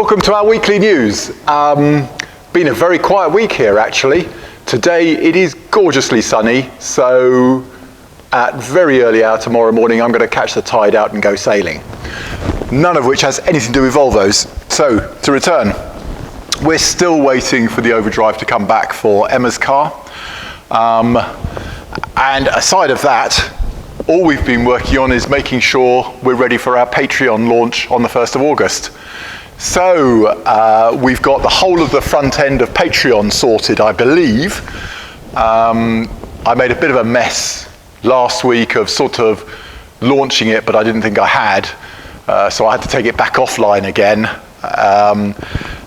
Welcome to our weekly news. Been a very quiet week here actually. Today it is gorgeously sunny, so at very early hour tomorrow morning I'm going to catch the tide out and go sailing. None of which has anything to do with Volvos. So, to return, we're still waiting for the overdrive to come back for Emma's car. And aside of that, all we've been working on is making sure we're ready for our Patreon launch on the 1st of August. So we've got the whole of the front end of Patreon sorted, I believe. I made a bit of a mess last week of sort of launching it, but I didn't think I had. So I had to take it back offline again.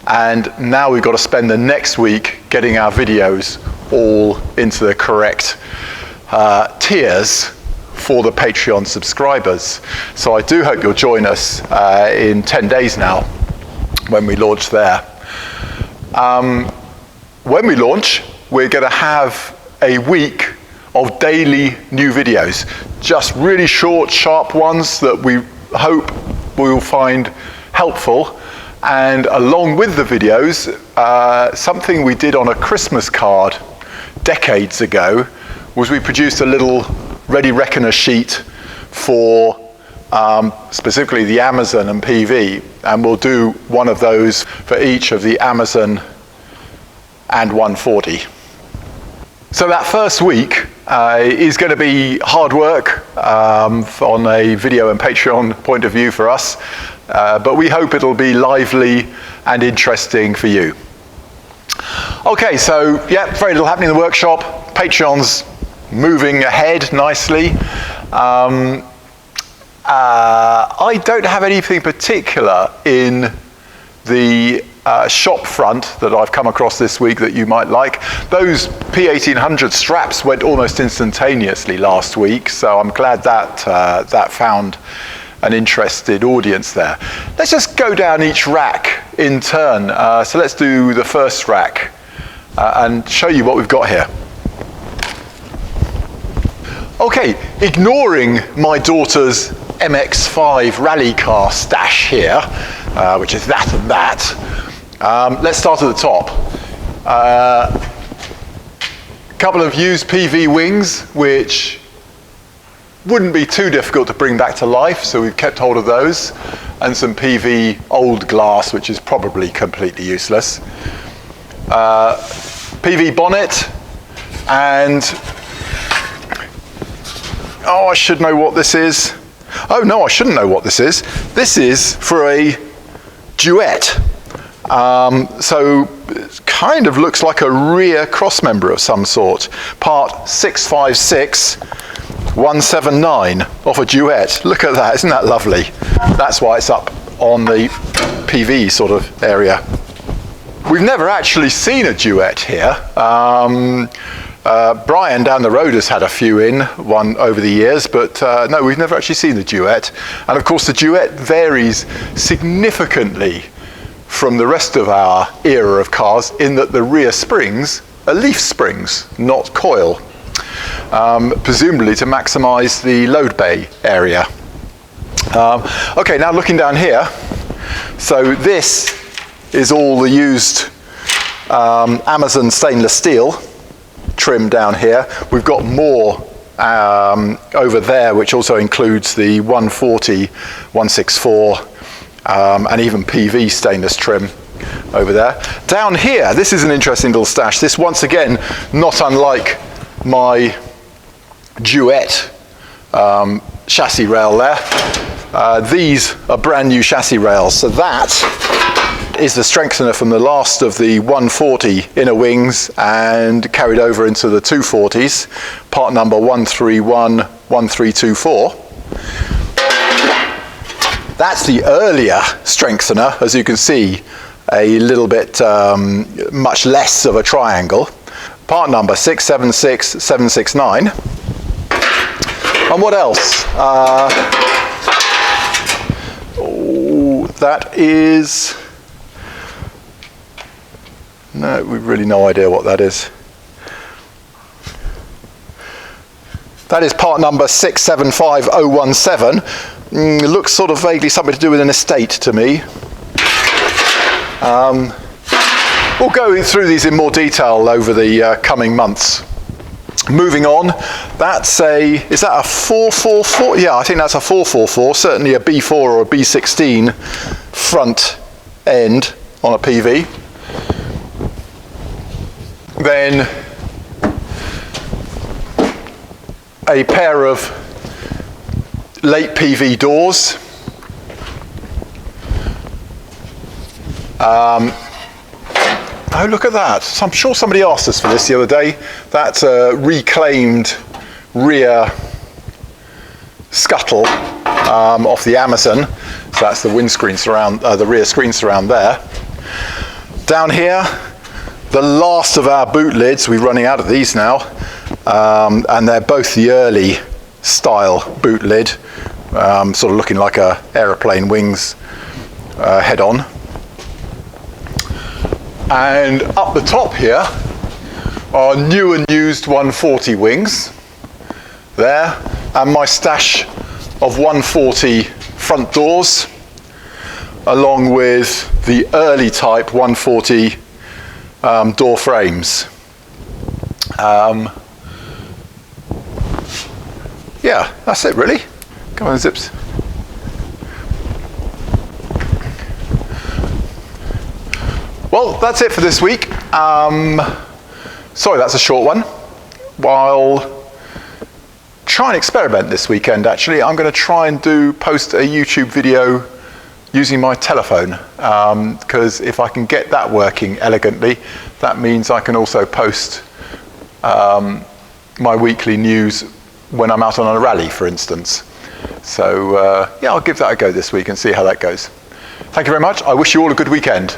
And now we've got to spend the next week getting our videos all into the correct tiers for the Patreon subscribers. So I do hope you'll join us in 10 days now when we launch there. When we launch, we're going to have a week of daily new videos, just really short, sharp ones that we hope we'll find helpful. And along with the videos, something we did on a Christmas card decades ago was we produced a little Ready Reckoner sheet for specifically the Amazon and PV, and we'll do one of those for each of the Amazon and 140. So that first week is going to be hard work on a video and Patreon point of view for us, but we hope it'll be lively and interesting for you. Okay, so yeah, very little happening in the workshop. Patreon's moving ahead nicely. I don't have anything particular in the shop front that I've come across this week that you might like. Those P1800 straps went almost instantaneously last week, so I'm glad that that found an interested audience there. Let's just go down each rack in turn. So let's do the first rack and show you what we've got here. Okay, ignoring my daughter's MX-5 rally car stash here, which is that and that, let's start at the top. A couple of used PV wings, which wouldn't be too difficult to bring back to life, so we've kept hold of those, and some PV old glass, which is probably completely useless. PV bonnet, and oh, I should know what this is. Oh no, I shouldn't know what this is. This is for a Duett. So it kind of looks like a rear crossmember of some sort. Part 656 179 off a Duett. Look at that, isn't that lovely? That's why it's up on the PV sort of area. We've never actually seen a Duett here. Brian down the road has had a few one over the years, but no, we've never actually seen the Duett. And of course the Duett varies significantly from the rest of our era of cars in that the rear springs are leaf springs, not coil, presumably to maximize the load bay area. Okay, now looking down here, so this is all the used Amazon stainless steel trim down here. We've got more over there, which also includes the 140, 164, and even PV stainless trim over there. Down here, this is an interesting little stash. This, once again, not unlike my Duett chassis rail there. These are brand new chassis rails, so that is the strengthener from the last of the 140 inner wings and carried over into the 240s, part number 131, 1324. That's the earlier strengthener, as you can see, a little bit much less of a triangle. Part number 676, 769. And what else? That is... No, we've really no idea what that is. That is part number 675017. It looks sort of vaguely something to do with an estate to me. We'll go through these in more detail over the coming months. Moving on, is that a 444? Yeah, I think that's a 444, certainly a B4 or a B16 front end on a PV. Then a pair of late PV doors. Oh, look at that. So I'm sure somebody asked us for this the other day. That's a reclaimed rear scuttle off the Amazon. So that's the windscreen surround, the rear screen surround there. Down here, the last of our boot lids. We're running out of these now. And they're both the early style boot lid, sort of looking like a aeroplane wings head-on. And up the top here are new and used 140 wings there, and my stash of 140 front doors, along with the early type 140 door frames. Yeah, that's it really. Come on, Zips. Well, that's it for this week. Sorry, that's a short one. I'll try and experiment this weekend, actually. I'm going to try and post a YouTube video using my telephone, because if I can get that working elegantly, that means I can also post my weekly news when I'm out on a rally, for instance. So, yeah, I'll give that a go this week and see how that goes. Thank you very much. I wish you all a good weekend.